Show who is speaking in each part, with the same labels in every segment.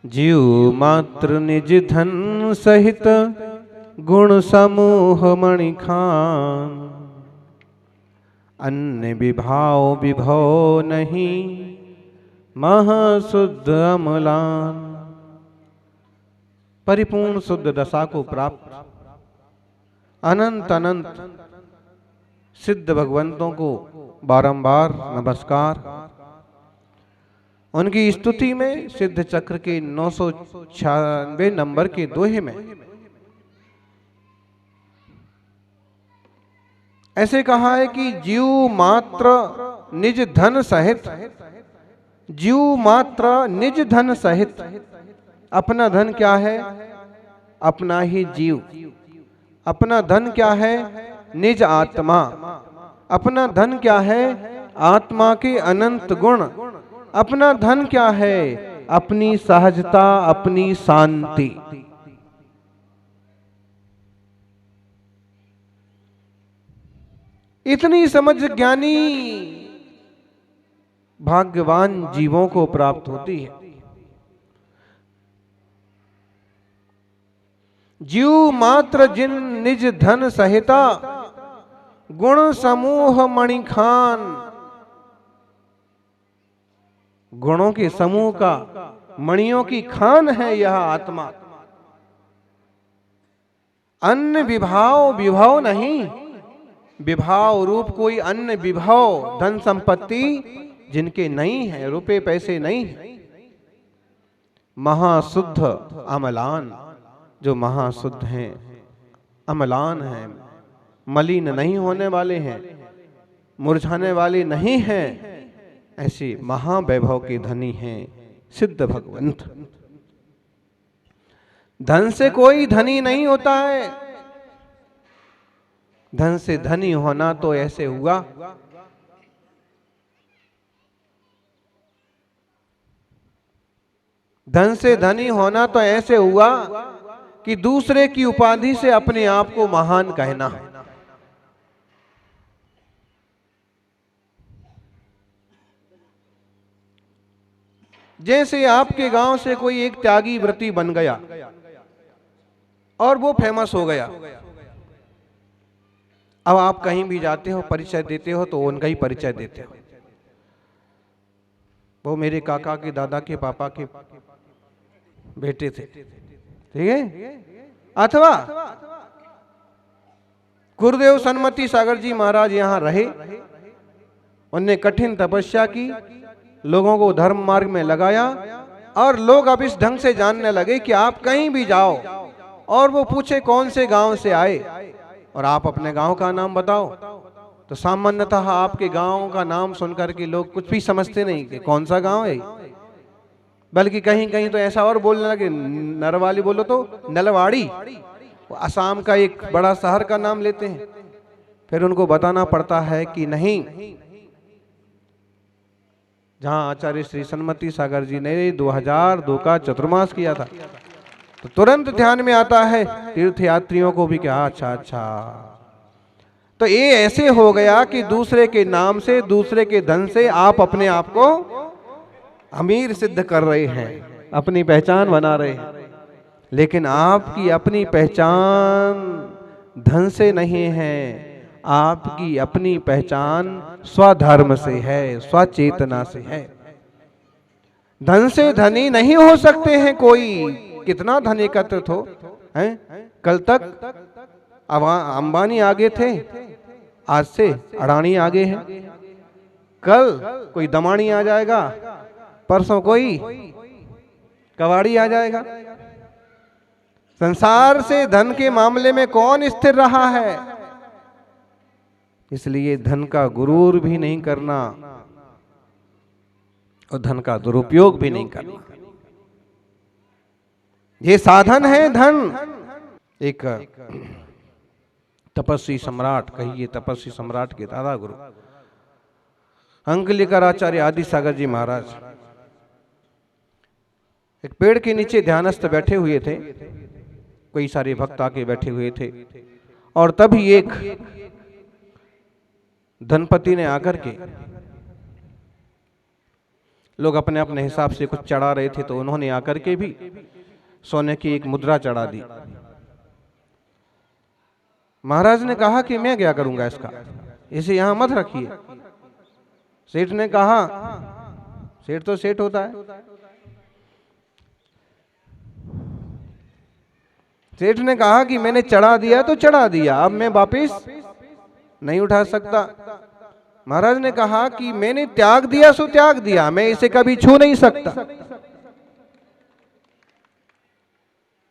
Speaker 1: जीव मात्र निज धन सहित गुण समूह मणि खान, अन्य विभाव विभव नहीं महाशुद्ध अमलान। परिपूर्ण शुद्ध दशा को प्राप्त अनंत अनंत सिद्ध भगवंतों को बारंबार नमस्कार। उनकी स्तुति में सिद्ध चक्र के 996 नंबर के दोहे में ऐसे कहा है कि जीव मात्र निज धन सहित, जीव मात्र निज धन सहित। अपना धन क्या है? अपना ही जीव। अपना धन क्या है? निज आत्मा। अपना धन क्या है? आत्मा के अनंत गुण। अपना धन क्या है? अपनी सहजता, अपनी शांति। इतनी समझ ज्ञानी भाग्यवान जीवों को प्राप्त होती है। जीव मात्र जिन निज धन सहिता, गुण समूह मणि खान। गुणों के समूह का, मणियों की खान है यह आत्मा। अन्य विभाव विभव नहीं, विभाव रूप कोई अन्य विभव धन संपत्ति जिनके नहीं है, रुपए पैसे नहीं है। महाशुद्ध अमलान, जो महाशुद्ध हैं, अमलान हैं, मलिन नहीं होने वाले हैं, मुरझाने वाले नहीं हैं, ऐसे महावैभव के धनी हैं सिद्ध भगवंत। धन से कोई धनी नहीं होता है। धन से धनी होना तो ऐसे हुआ धन से धनी होना तो ऐसे हुआ कि दूसरे की उपाधि से अपने आप को महान कहना। जैसे आपके गांव से कोई एक त्यागी व्रती बन गया और वो फेमस हो गया। अब आप कहीं भी जाते हो, परिचय देते हो तो उनका ही परिचय देते हो। वो मेरे काका के दादा के पापा के बेटे थे, ठीक है। अथवा गुरुदेव सन्मति सागर जी महाराज यहाँ रहे, उनने कठिन तपस्या की, लोगों को धर्म मार्ग में लगाया और लोग अब इस ढंग से जानने लगे कि आप कहीं भी जाओ और वो पूछे कौन से गांव से आए और आप अपने गांव का नाम बताओ, तो सामान्यतः आपके गांव का नाम सुनकर के लोग कुछ भी समझते नहीं कि कौन सा गांव है, बल्कि कहीं कहीं तो ऐसा और बोलने लगे, नरवाली बोलो तो नलवाड़ी, असम का एक बड़ा शहर का नाम लेते हैं। फिर उनको बताना पड़ता है कि नहीं, जहां आचार्य श्री सन्मति सागर जी ने 2002 का चतुर्मास किया था, तो तुरंत ध्यान में आता है तीर्थ यात्रियों को भी क्या अच्छा अच्छा। तो ये ऐसे हो गया कि दूसरे के नाम से, दूसरे के धन से आप अपने आप को अमीर सिद्ध कर रहे हैं, अपनी पहचान बना रहे हैं। लेकिन आपकी अपनी पहचान धन से नहीं है, आपकी अपनी पहचान स्वधर्म से है, स्वचेतना से है। धन से धनी नहीं हो सकते हैं कोई, कितना धन एकत्रित हो हैं। कल तक अंबानी आगे थे, आज से अडानी आगे हैं। कल कोई दमानी आ जाएगा, परसों कोई कवाड़ी आ जाएगा। संसार से धन के मामले में कौन स्थिर रहा है? इसलिए धन का गुरूर भी नहीं करना और धन का दुरुपयोग भी नहीं करना। ये साधन है धन। एक तपस्वी सम्राट, कहिए तपस्वी सम्राट के दादा गुरु अंकलिकर आचार्य आदि सागर जी महाराज एक पेड़ के नीचे ध्यानस्थ बैठे हुए थे। कई सारे भक्त आके बैठे हुए थे और तभी एक धनपति ने आकर के, लोग अपने अपने हिसाब से कुछ चढ़ा रहे थे, तो उन्होंने आकर के भी सोने की एक मुद्रा चढ़ा दी। महाराज ने कहा कि मैं क्या करूंगा इसका, इसे यहां मत रखिए। सेठ ने कहा, सेठ तो सेठ होता है, सेठ ने कहा कि मैंने चढ़ा दिया तो चढ़ा दिया, अब मैं वापिस नहीं उठा सकता। महाराज ने कहा कि मैंने त्याग दिया सो त्याग दिया, मैं इसे कभी छू नहीं सकता,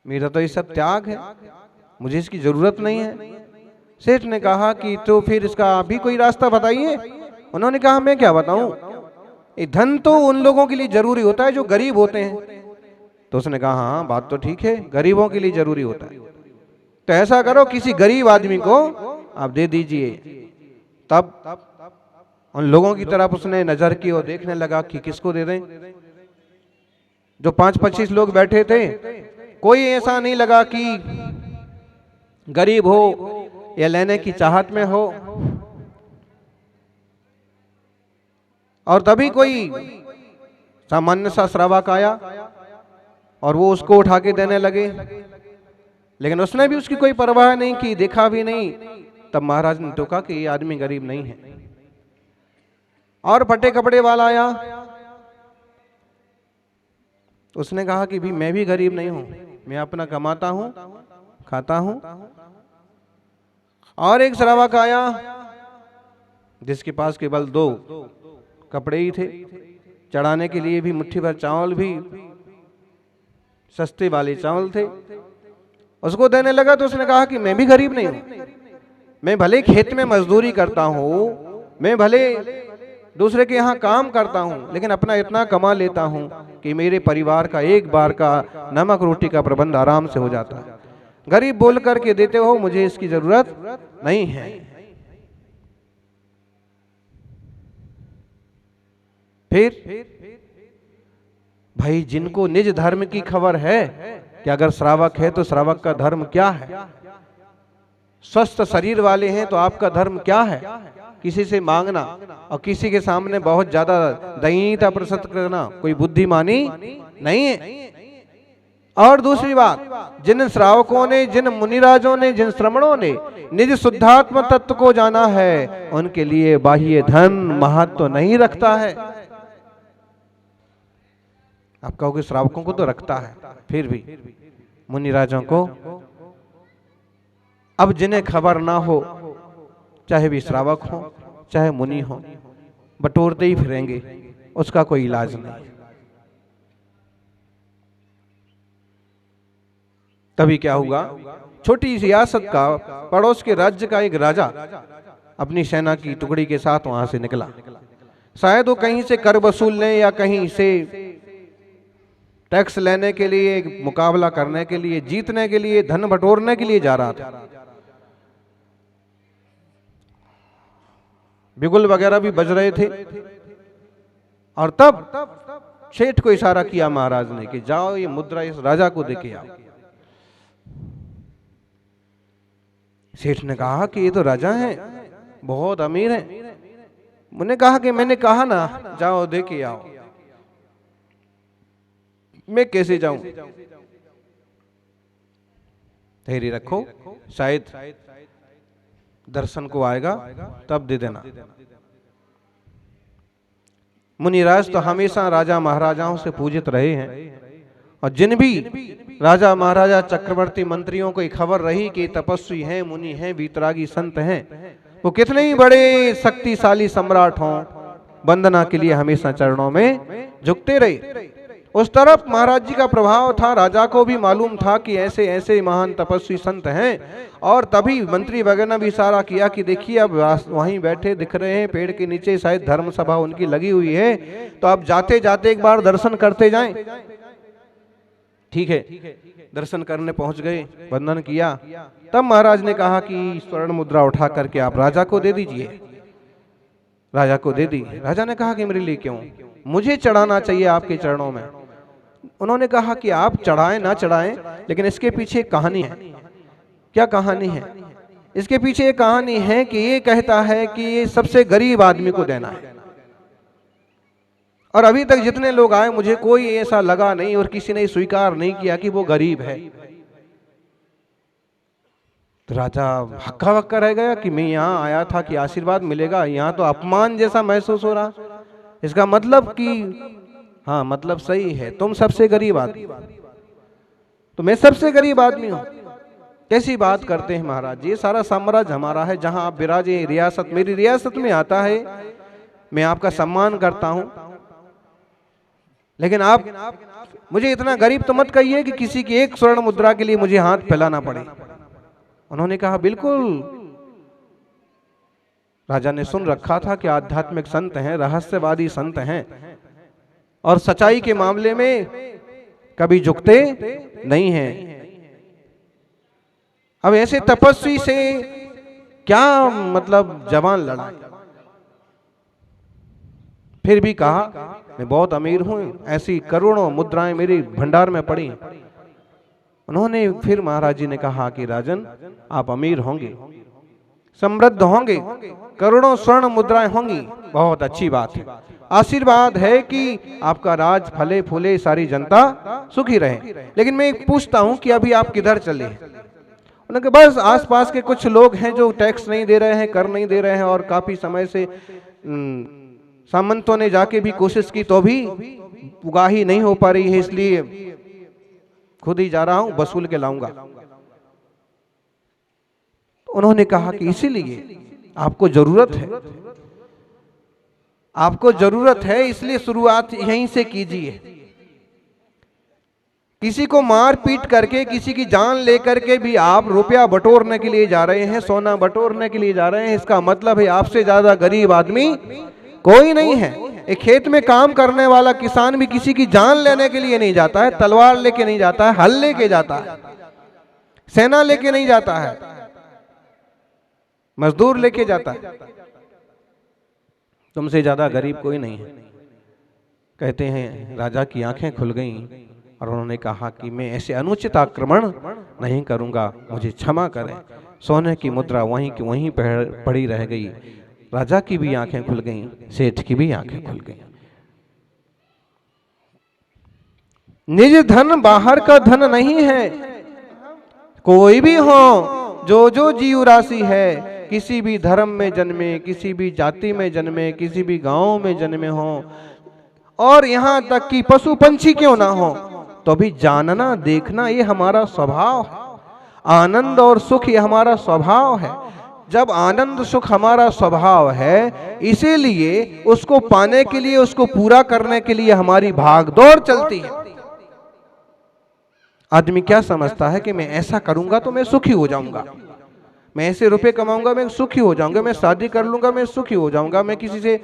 Speaker 1: मेरा तो ये सब त्याग है, मुझे इसकी जरूरत नहीं है। सेठ ने कहा कि तो फिर इसका अभी कोई रास्ता बताइए। उन्होंने कहा मैं क्या बताऊं, ये धन तो उन लोगों के लिए जरूरी होता है जो गरीब होते हैं। तो उसने कहा हाँ बात तो ठीक है, गरीबों के लिए जरूरी होता है, तो ऐसा करो किसी गरीब आदमी को आप दे दीजिए। तब उन लोगों की तरफ उसने नजर की और देखने लगा कि किसको दे दें। जो 5-25 लोग बैठे थे, कोई ऐसा नहीं लगा कि गरीब हो या लेने की चाहत में हो। और तभी कोई सामान्य सा श्रावक आया और वो उसको उठा के देने लगे, लेकिन उसने भी उसकी कोई परवाह नहीं की, देखा भी नहीं। तब महाराज ने टोका कि ये आदमी गरीब नहीं है। और फटे कपड़े वाला आया, उसने कहा कि भी मैं भी गरीब नहीं हूं, मैं अपना कमाता हूं, खाता हूं। और एक श्रावक आया जिसके पास केवल 2 कपड़े ही थे, चढ़ाने के लिए भी मुट्ठी भर चावल भी सस्ते वाले चावल थे, उसको देने लगा। तो उसने कहा कि मैं भी गरीब नहीं हूं, मैं भले खेत में मजदूरी करता हूं, मैं भले दूसरे के यहाँ काम करता हूं, लेकिन अपना इतना कमा लेता हूं कि मेरे परिवार का एक बार का नमक रोटी का प्रबंध आराम से हो जाता है। गरीब बोल करके देते हो, मुझे इसकी जरूरत नहीं है। फिर भाई जिनको निज धर्म की खबर है कि अगर श्रावक है तो श्रावक का धर्म क्या है, स्वस्थ शरीर वाले हैं तो आपका धर्म क्या है, किसी से मांगना और किसी के सामने बहुत ज्यादा दयनीयता प्रकट करना कोई बुद्धिमानी नहीं है। और दूसरी बात, जिन श्रावकों ने, जिन मुनिराजों ने, जिन श्रमणों ने निज शुद्धात्म तत्व को जाना है, उनके लिए बाह्य धन महत्व नहीं रखता है। आप कहोगे श्रावकों को तो रखता है, फिर भी मुनिराजों को, अब जिन्हें खबर ना हो, चाहे भी श्रावक हो चाहे मुनि हो, बटोरते ही फिरेंगे, उसका कोई इलाज नहीं। तभी क्या हुआ, छोटी सी रियासत का, पड़ोस के राज्य का एक राजा अपनी सेना की टुकड़ी के साथ वहां से निकला। शायद वो कहीं से कर वसूलने या कहीं से टैक्स लेने के लिए, मुकाबला करने के लिए, जीतने के लिए, धन बटोरने के लिए जा रहा था। बिगुल वगैरह भी बज रहे थे। और तब सेठ को इशारा किया महाराज ने कि जाओ ये मुद्रा इस राजा को देके आओ। सेठ ने कहा कि ये तो राजा हैं, बहुत अमीर हैं। मैंने कहा कि मैंने कहा ना जाओ देके आओ, मैं कैसे जाऊं? धैर्य रखो, शायद दर्शन को आएगा तब दे देना। मुनिराज तो हमेशा राजा महाराजाओं से पूजित रहे हैं, और जिन भी राजा महाराजा चक्रवर्ती मंत्रियों को खबर रही कि तपस्वी हैं, मुनि हैं, वीतरागी संत हैं, वो कितने ही बड़े शक्तिशाली सम्राट हों, वंदना के लिए हमेशा चरणों में झुकते रहे। उस तरफ महाराज जी का प्रभाव था, राजा को भी मालूम था कि ऐसे ऐसे महान तपस्वी संत हैं। और तभी मंत्री वगैरह ने भी इशारा किया कि देखिए अब वहीं बैठे दिख रहे हैं, पेड़ के नीचे शायद धर्म सभा उनकी लगी हुई है, तो आप जाते जाते एक बार दर्शन करते जाएं। ठीक है, दर्शन करने पहुंच गए, वंदन किया। तब महाराज ने कहा कि स्वर्ण मुद्रा उठा करके आप राजा को दे दीजिए। राजा को दे दी। राजा ने कहा कि मेरे लिए क्यों, मुझे चढ़ाना चाहिए आपके चरणों में। उन्होंने कहा कि आप चढ़ाएं ना चढ़ाएं, लेकिन इसके पीछे एक कहानी है। क्या कहानी है? इसके पीछे एक कहानी है कि ये कहता है कि ये सबसे गरीब आदमी को देना है, और अभी तक जितने लोग आए मुझे कोई ऐसा लगा नहीं और किसी ने स्वीकार नहीं किया कि वो गरीब है। तो राजा हक्का बक्का रह गया कि मैं यहाँ आया था कि आशीर्वाद मिलेगा, यहाँ तो अपमान जैसा महसूस हो रहा। इसका मतलब कि हाँ, मतलब सही है, तुम सबसे गरीब आदमी, तो मैं सबसे गरीब आदमी हूँ। कैसी बात करते हैं महाराज, ये सारा साम्राज्य हमारा है, जहां आप विराजे रियासत मेरी रियासत में आता है, मैं आपका सम्मान करता हूं, लेकिन आप मुझे इतना गरीब तो मत कहिए कि किसी की एक स्वर्ण मुद्रा के लिए मुझे हाथ फैलाना पड़े। उन्होंने कहा बिल्कुल। राजा ने सुन रखा था कि आध्यात्मिक संत हैं, रहस्यवादी संत हैं, और सच्चाई के मामले में कभी झुकते नहीं हैं। अब ऐसे तपस्वी से क्या मतलब जवान लड़ाई। फिर भी कहा मैं बहुत अमीर हूं, ऐसी करोड़ों मुद्राएं मेरी भंडार में पड़ी। उन्होंने फिर महाराज जी ने कहा कि राजन, आप अमीर होंगे, समृद्ध होंगे, करोड़ों स्वर्ण मुद्राएं होंगी, बहुत अच्छी बात है, आशीर्वाद है कि आपका राज फले फूले, सारी जनता सुखी रहे। लेकिन मैं पूछता हूं कि अभी आप किधर चले? उन्होंने कहा बस आसपास के कुछ लोग हैं जो टैक्स नहीं दे रहे हैं, कर नहीं दे रहे हैं, और काफी समय से सामंतों ने जाके भी कोशिश की तो भी उगाही नहीं हो पा रही है, इसलिए खुद ही जा रहा हूं, वसूल के लाऊंगा। उन्होंने कहा कि इसीलिए आपको जरूरत है, आपको जरूरत है, इसलिए शुरुआत यहीं से कीजिए। किसी को मार पीट करके, किसी की जान लेकर के भी आप रुपया बटोरने के लिए जा रहे हैं, सोना बटोरने के लिए जा रहे हैं, इसका मतलब है आपसे ज्यादा गरीब आदमी कोई नहीं है। एक खेत में काम करने वाला किसान भी किसी की जान लेने के लिए नहीं जाता है, तलवार लेके नहीं जाता है, हल लेके जाता है, सेना लेके नहीं जाता है, मजदूर लेके जाता है। तुमसे ज्यादा गरीब कोई नहीं है। कहते हैं राजा की आंखें खुल गईं और उन्होंने कहा कि मैं ऐसे अनुचित आक्रमण नहीं करूंगा, मुझे क्षमा करें। सोने की मुद्रा वहीं की वहीं पड़ी रह गई। राजा की भी आंखें खुल गईं, सेठ की भी आंखें खुल गईं। निज धन बाहर का धन नहीं है। कोई भी हो, जो जो जीव राशि है, किसी भी धर्म में जन्मे, किसी भी जाति में जन्मे, किसी भी गांव में जन्मे हो, और यहां तक कि पशु पंछी क्यों ना हो, तो भी जानना देखना ये हमारा स्वभाव है। आनंद और सुख ये हमारा स्वभाव है। जब आनंद सुख हमारा स्वभाव है, इसीलिए उसको पाने के लिए, उसको पूरा करने के लिए हमारी भागदौड़ चलती है। आदमी क्या समझता है कि मैं ऐसा करूंगा तो मैं सुखी हो जाऊंगा, मैं ऐसे रुपए कमाऊंगा मैं सुखी हो जाऊंगा, मैं शादी कर लूंगा मैं सुखी हो जाऊंगा, मैं किसी से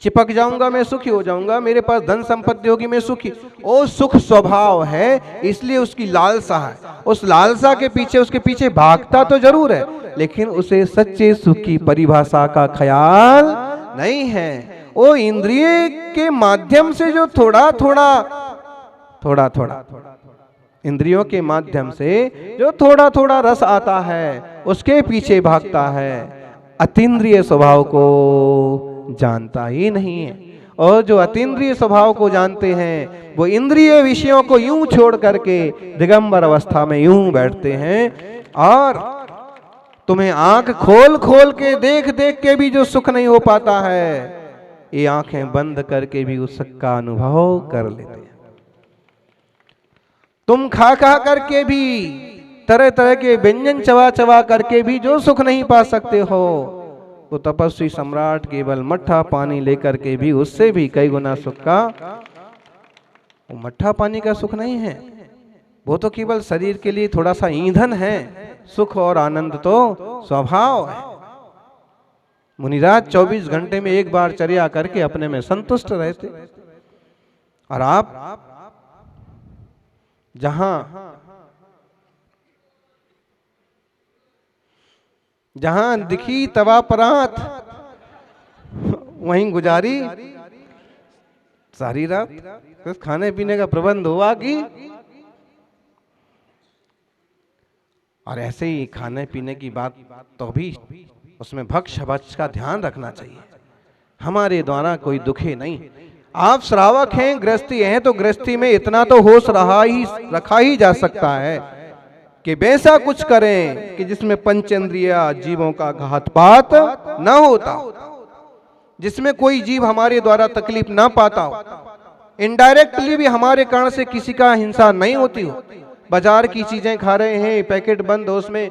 Speaker 1: चिपक जाऊंगा मैं सुखी हो जाऊंगा, मेरे पास धन संपत्ति होगी मैं सुखी। वो सुख स्वभाव है, इसलिए उसकी लालसा है। उस लालसा के पीछे, उसके पीछे भागता तो जरूर है, लेकिन उसे सच्चे सुख की परिभाषा का ख्याल नहीं है। वो इंद्रिय के माध्यम से जो थोड़ा थोड़ा इंद्रियों के माध्यम से जो थोड़ा थोड़ा रस आता है, उसके पीछे भागता है, अतीन्द्रिय स्वभाव को जानता ही नहीं है। और जो अतीन्द्रिय स्वभाव को जानते हैं, वो इंद्रिय विषयों को यूं छोड़ करके दिगंबर अवस्था में यूं बैठते हैं। और तुम्हें आंख खोल खोल के देख देख के भी जो सुख नहीं हो पाता है, ये आंखें बंद करके भी उस सुख का अनुभव कर लेते हैं। तुम खा खा करके भी, तरह तरह के व्यंजन चबा चबा करके भी जो सुख नहीं पा सकते हो, वो तपस्वी सम्राट केवल मट्ठा पानी लेकर के भी उससे भी कई गुना सुख का, वो मट्ठा पानी का सुख नहीं है, वो तो केवल शरीर के लिए थोड़ा सा ईंधन है। सुख और आनंद तो स्वभाव है। मुनिराज 24 घंटे में एक बार चर्या करके अपने में संतुष्ट रहते, और आप जहां दिखी तवा परात वहीं गुजारी सारी रात। तो खाने पीने का प्रबंध हुआ कि, और ऐसे ही खाने पीने की बात तो भी उसमें भक्ष भक्ष का ध्यान रखना चाहिए, हमारे द्वारा कोई दुखे नहीं। आप श्रावक हैं, गृहस्थी हैं, तो गृहस्थी में इतना तो होश रखा ही जा सकता है कि वैसा कुछ करें कि जिसमें पंचेंद्रिय जीवों का घातपात न होता हो, जिसमें कोई जीव हमारे द्वारा तकलीफ ना पाता हो, इनडायरेक्टली भी हमारे कारण से किसी का हिंसा नहीं होती हो। बाजार की चीजें खा रहे हैं, पैकेट बंद, उसमें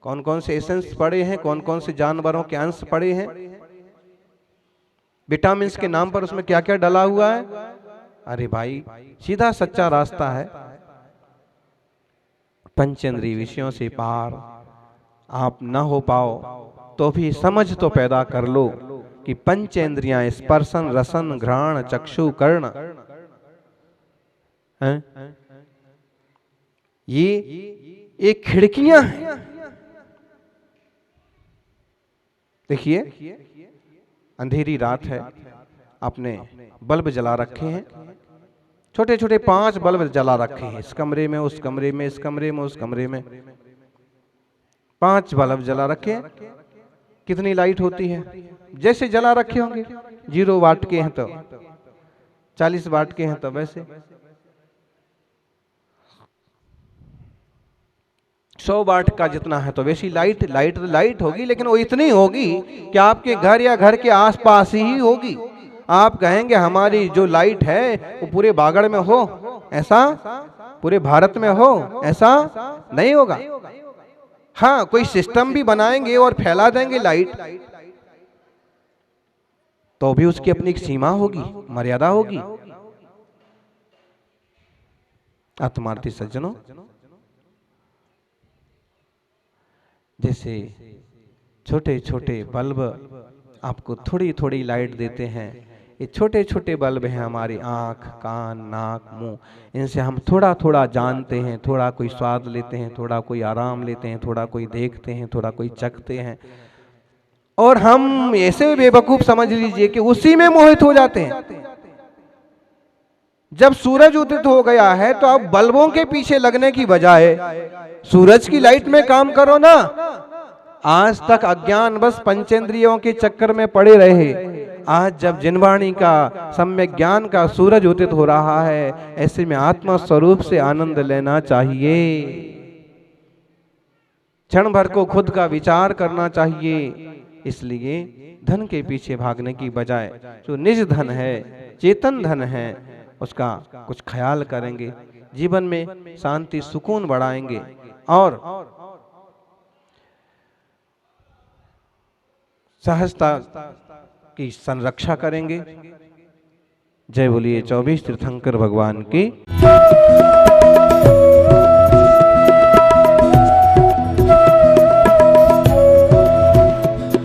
Speaker 1: कौन कौन से एसेंस पड़े हैं, कौन कौन से जानवरों के अंश पड़े हैं, विटामिन के नाम पर उसमें क्या क्या डला हुआ है। अरे भाई, सीधा सच्चा रास्ता है, पंचेंद्रिय विषयों से पार आप न हो पाओ तो भी समझ तो पैदा कर लो कि पंचेंद्रियां स्पर्शन रसन घ्राण चक्षु कर्ण हैं, ये खिड़कियां हैं। देखिए, अंधेरी रात है, आपने बल्ब जला रखे हैं, छोटे छोटे 5 बल्ब जला रखे हैं, इस कमरे में, उस कमरे में, इस कमरे में, उस कमरे में 5 बल्ब जला रखे हैं। कितनी लाइट होती है? जैसे जला रखे होंगे, 0 वाट के हैं तो 40 वाट के हैं तो वैसे 100 वाट का जितना है तो वैसी लाइट होगी, लेकिन वो इतनी होगी कि आपके घर या घर के आसपास ही होगी। आप कहेंगे हमारी जो लाइट है वो पूरे बागड़ में हो, ऐसा पूरे भारत में हो, ऐसा नहीं होगा। हाँ, कोई सिस्टम भी बनाएंगे और फैला देंगे लाइट, तो भी उसकी अपनी एक सीमा होगी, मर्यादा होगी। आत्मार्थी सज्जनों, जैसे छोटे छोटे बल्ब आपको थोड़ी थोड़ी लाइट देते हैं, ये छोटे छोटे बल्ब हैं हमारी आँख, कान, नाक, मुंह, इनसे हम थोड़ा थोड़ा जानते हैं, थोड़ा कोई स्वाद लेते हैं, थोड़ा कोई आराम लेते हैं, थोड़ा कोई देखते हैं, थोड़ा कोई चखते हैं, और हम ऐसे बेवकूफ समझ लीजिए कि उसी में मोहित हो जाते हैं। जब सूरज उदित हो गया है तो आप बल्बों के पीछे लगने की बजाय सूरज की लाइट में काम करो ना। आज तक अज्ञान बस पंचेंद्रियों के चक्कर में पड़े रहे, आज जब जिनवाणी का सम्यक ज्ञान का सूरज उदित हो रहा है, ऐसे में आत्मा स्वरूप से आनंद लेना चाहिए। क्षण भर को खुद का विचार करना चाहिए। इसलिए धन के पीछे भागने की बजाय जो निज धन है, चेतन धन है, उसका कुछ ख्याल करेंगे, जीवन में शांति सुकून बढ़ाएंगे और सहजता की संरक्षा करेंगे। जय बोलिए 24 तीर्थंकर भगवान की।